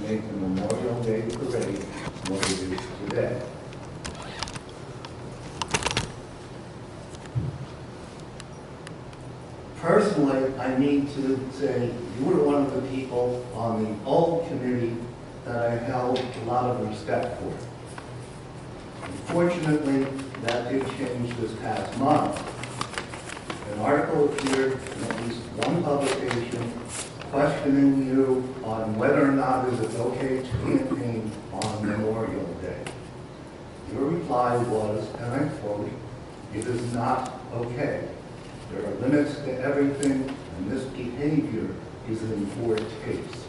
make the Memorial Day parade what it is today. Personally, I need to say you were one of the people on the old committee that I held a lot of respect for. Unfortunately, that did change this past month. An article appeared in at least one publication questioning you on whether or not it is okay to campaign on Memorial Day. Your reply was, and I quote, "It is not okay. There are limits to everything, and this behavior is in poor taste."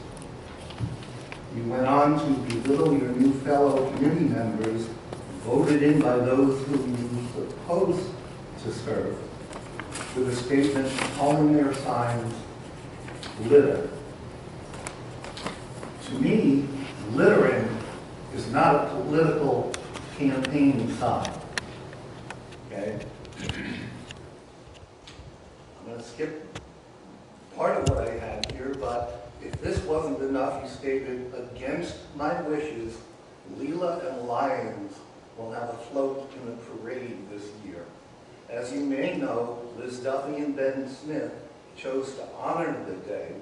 You went on to belittle your new fellow committee members, voted in by those whom you supposed to serve, with a statement calling their signs litter. To me, littering is not a political campaign sign. Okay? I'm going to skip part of what I had here, but if this wasn't enough, you stated, "Against my wishes, Leela and Lions will have a float in the parade this year. As you may know, Liz Duffy and Ben Smith chose to honor the day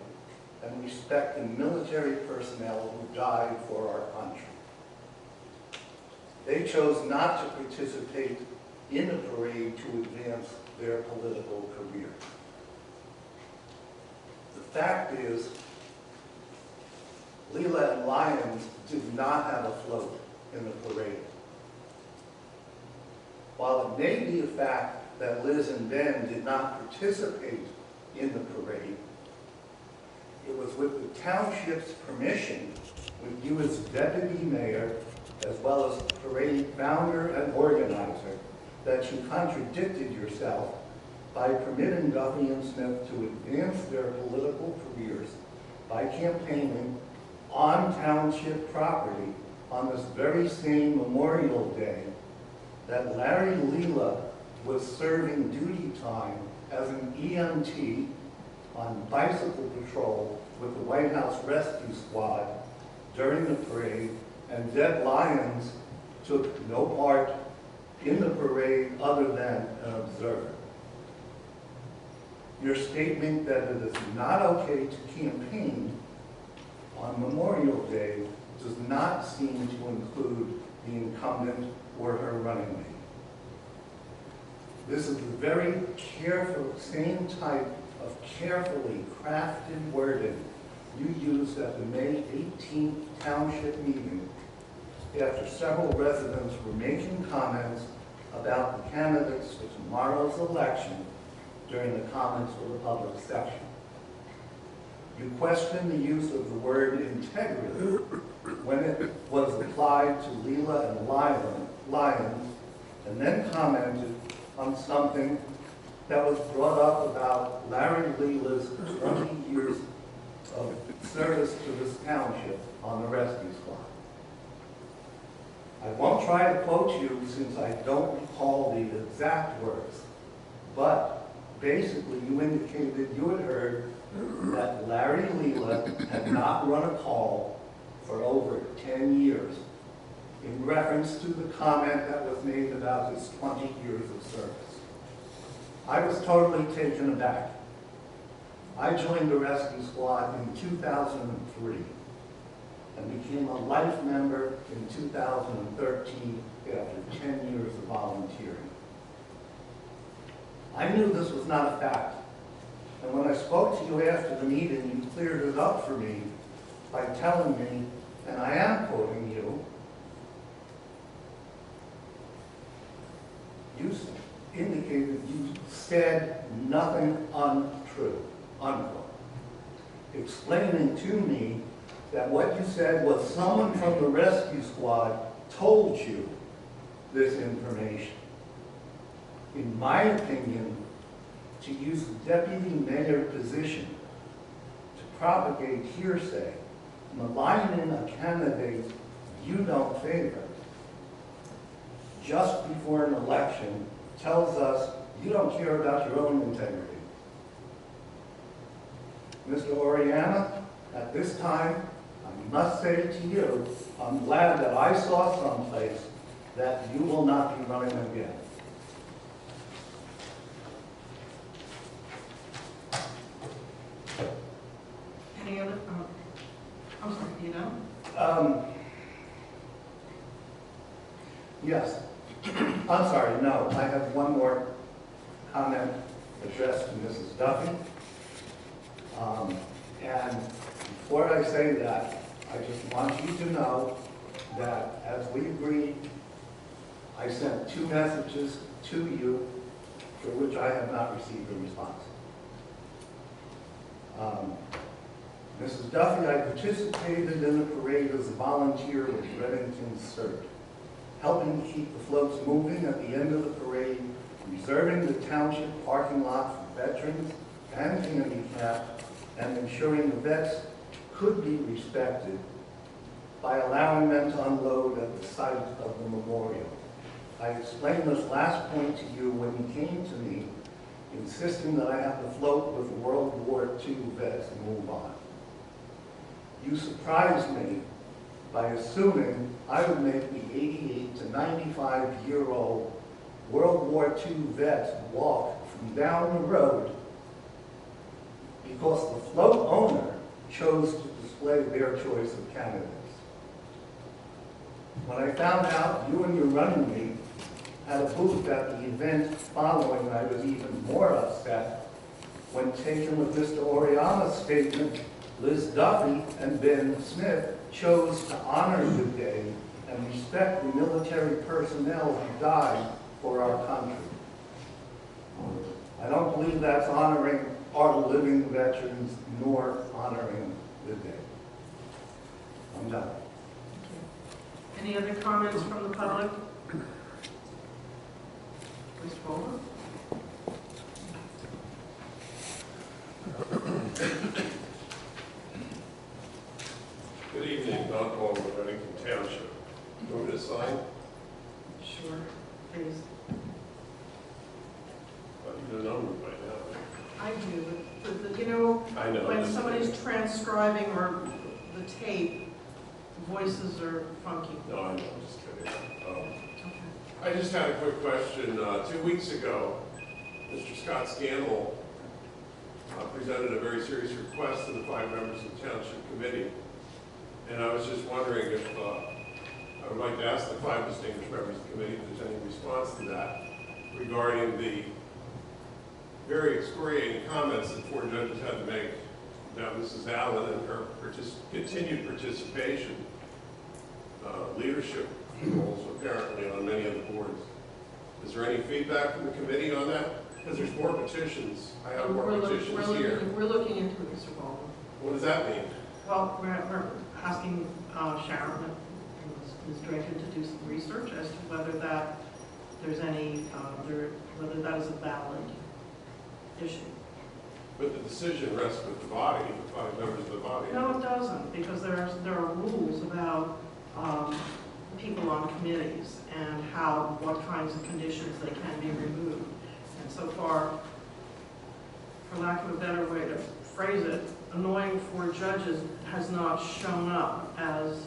and respect the military personnel who died for our country. They chose not to participate in the parade to advance their political career." The fact is, Leela and Lions did not have a float in the parade. While it may be a fact that Liz and Ben did not participate in the parade, it was with the township's permission, with you as deputy mayor, as well as parade founder and organizer, that you contradicted yourself by permitting Duffy and Smith to advance their political careers by campaigning on township property on this very same Memorial Day that Larry Leela was serving duty time as an EMT on bicycle patrol with the White House Rescue Squad during the parade, and Deb Lyons took no part in the parade other than an observer. Your statement that it is not okay to campaign on Memorial Day does not seem to include the incumbent or her running mate. This is the very careful, same type of carefully crafted wording you used at the May 18th township meeting after several residents were making comments about the candidates for tomorrow's election during the comments for the public section. You questioned the use of the word integrity when it was applied to Leela and Lions, and then commented on something that was brought up about Larry Leela's 20 years of service to this township on the rescue squad. I won't try to quote you since I don't recall the exact words, but basically you indicated you had heard that Larry Leela had not run a call for over 10 years in reference to the comment that was made about his 20 years of service. I was totally taken aback. I joined the rescue squad in 2003 and became a life member in 2013 after 10 years of volunteering. I knew this was not a fact, and when I spoke to you after the meeting, you cleared it up for me by telling me, and I am quoting you, you indicated you said nothing untrue, unquote, explaining to me that what you said was someone from the rescue squad told you this information. In my opinion, to use the deputy mayor position to propagate hearsay, maligning a candidate you don't favor, just before an election, tells us you don't care about your own integrity. Mr. Oriana, at this time, I must say to you, I'm glad that I saw someplace that you will not be running again. Any other, I'm sorry, do you know? Yes. I'm sorry, no. I have one more comment addressed to Mrs. Duffy. And before I say that, I just want you to know that as we agreed, I sent 2 messages to you for which I have not received a response. Mrs. Duffy, I participated in the parade as a volunteer with Readington CERT, helping keep the floats moving at the end of the parade, reserving the township parking lot for veterans and handicapped, and ensuring the vets could be respected by allowing them to unload at the site of the memorial. I explained this last point to you when you came to me, insisting that I have to float with World War II vets and move on. You surprised me by assuming I would make the 88 to 95-year-old World War II vets walk from down the road because the float owner chose to display their choice of candidates. When I found out you and your running mate had a booth at the event following, I was even more upset when, taken with Mr. Oriana's statement, Liz Duffy and Ben Smith chose to honor the day and respect the military personnel who died for our country. I don't believe that's honoring our living veterans nor honoring the day. I'm done. Any other comments from the public? Ms. Bowler? Good evening, Don Paul with Readington Township. You want me to sign? Sure, please. You don't know me by now. I do, but you know, I know. when somebody's transcribing or the tape, voices are funky. No, I know, I'm just kidding. Okay. I just had a quick question. 2 weeks ago, Mr. Scott Scanlon presented a very serious request to the 5 members of the Township Committee. And I was just wondering if, I would like to ask the 5 distinguished members of the committee if there's any response to that regarding the very excoriating comments that 4 judges had to make about Mrs. Allen and her continued participation, leadership roles apparently on many of the boards. Is there any feedback from the committee on that? Because there's more petitions. I have more petitions here. We're looking into it, Mr. Baldwin. What does that mean? Well, we're asking Sharon, Ms. Draken, to do some research as to whether that there's any, whether that is a valid issue. But the decision rests with the body, the 5 members of the body. No, it doesn't, because there are rules about people on committees and what kinds of conditions they can be removed. And so far, for lack of a better way to phrase it, annoying 4 judges has not shown up as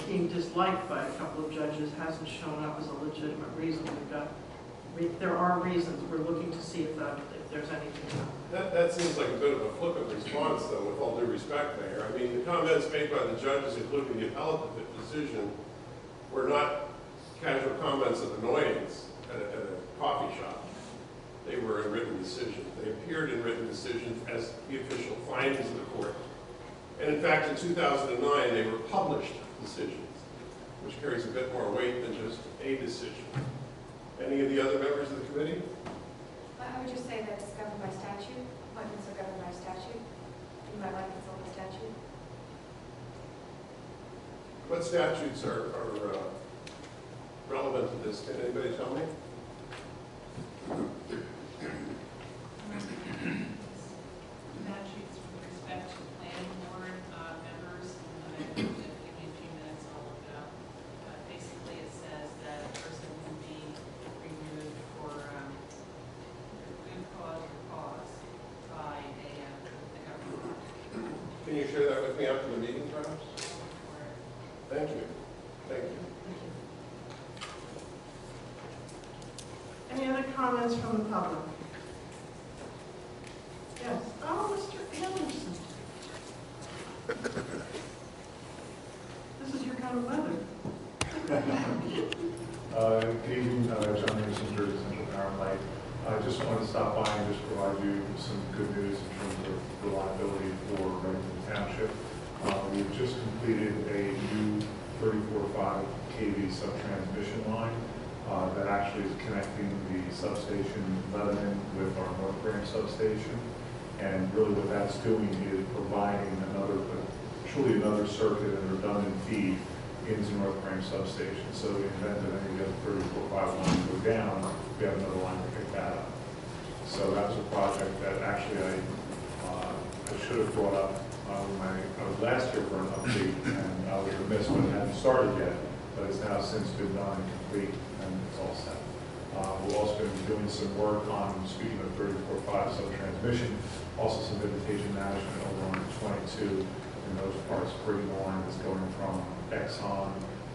being disliked by a couple of judges, hasn't shown up as a legitimate reason. There are reasons. We're looking to see if there's anything. That seems like a bit of a flippant response, though, with all due respect, Mayor. I mean, the comments made by the judges, including the appellate decision, were not casual comments of annoyance at a coffee shop. They were in written decisions. They appeared in written decisions as the official findings of the court. And in fact, in 2009, they were published decisions, which carries a bit more weight than just a decision. Any of the other members of the committee? I would just say that it's governed by statute. Appointments are governed by statute. You might like to consult the statute. What statutes are relevant to this? Can anybody tell me? Statutes with respect to planning board members, and I think that give me a few minutes, I'll look it up. Basically, it says that a person can be removed for good cause or cause by the government. Can you share that with me after the meeting, perhaps? Thank you. Thank you. Any other comments from the public? Yes. Oh, Mr. Anderson. This is your kind of weather. Good evening, John Anderson, Jersey Central Power and Light. I just wanted to stop by and just provide you some good news in terms of reliability for Readington Township. We've just completed a new 34.5 kV sub-transmission line that actually is connecting the substation Lebanon with our North Branch substation. And really what that's doing is providing truly another circuit and redundant feed into North Branch substation. So in the event that any of the other 34.5 lines go down, we have another line to pick that up. So that was a project that actually I should have brought up when I was last here for an update, and I was remiss when it hadn't started yet, but it's now since been done and complete, and it's all set. We're also going to be doing some work on, speaking of 34.5 sub-transmission, also some vegetation management over on 22 in those parts, bringing the line that's going from Exxon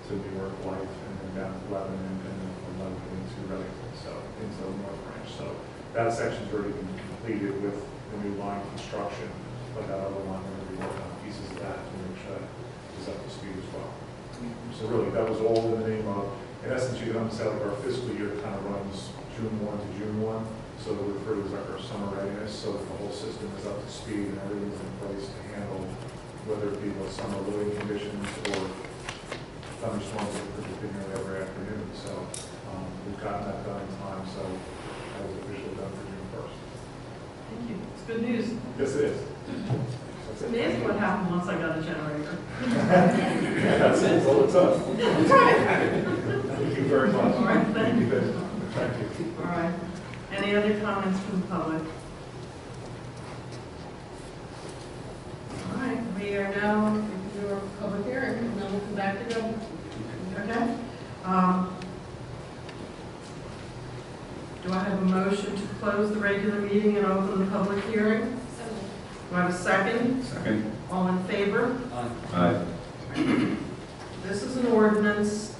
to New York Life and then down to Lebanon and then from Lebanon into Readington, so into the North Branch. So that section's already been completed with the new line construction, but that other line, we're going to be working on pieces of that to make sure that is up to speed as well. So really, that was all in the name of, in essence, you can understand like our fiscal year kind of runs June 1 to June 1, so we refer to it as like our summer readiness, so that the whole system is up to speed and everything's in place to handle whether it be with summer loading conditions or thunderstorms that are predicted nearly every afternoon. So we've gotten that done in time, so that was officially done for June 1st. Thank you. It's good news. Yes, it is. It's amazing what happened once I got a generator. That's it. All it's up. That's right. Thank you very much. All right, thank you. Thank you. All right. Any other comments from the public? All right, we are now into our public hearing, and then we'll come back to go. Okay? Do I have a motion to close the regular meeting and open the public hearing? So Do I have a second? Second. All in favor? Aye. This is an ordinance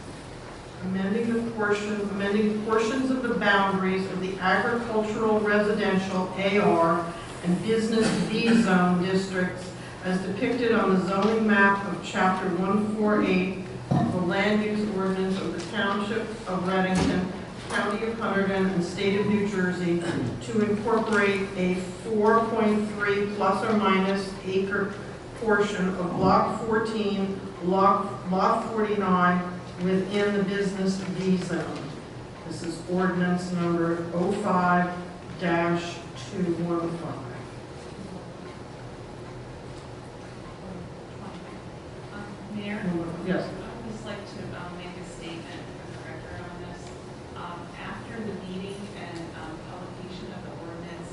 amending portions of the boundaries of the agricultural, residential, AR, and business B zone districts as depicted on the zoning map of Chapter 148 of the Land Use Ordinance of the Township of Readington, County of Hunterdon, and State of New Jersey to incorporate a 4.3 plus or minus acre portion of Block 14, Lot 49 within the business B zone. This is ordinance number 05-215.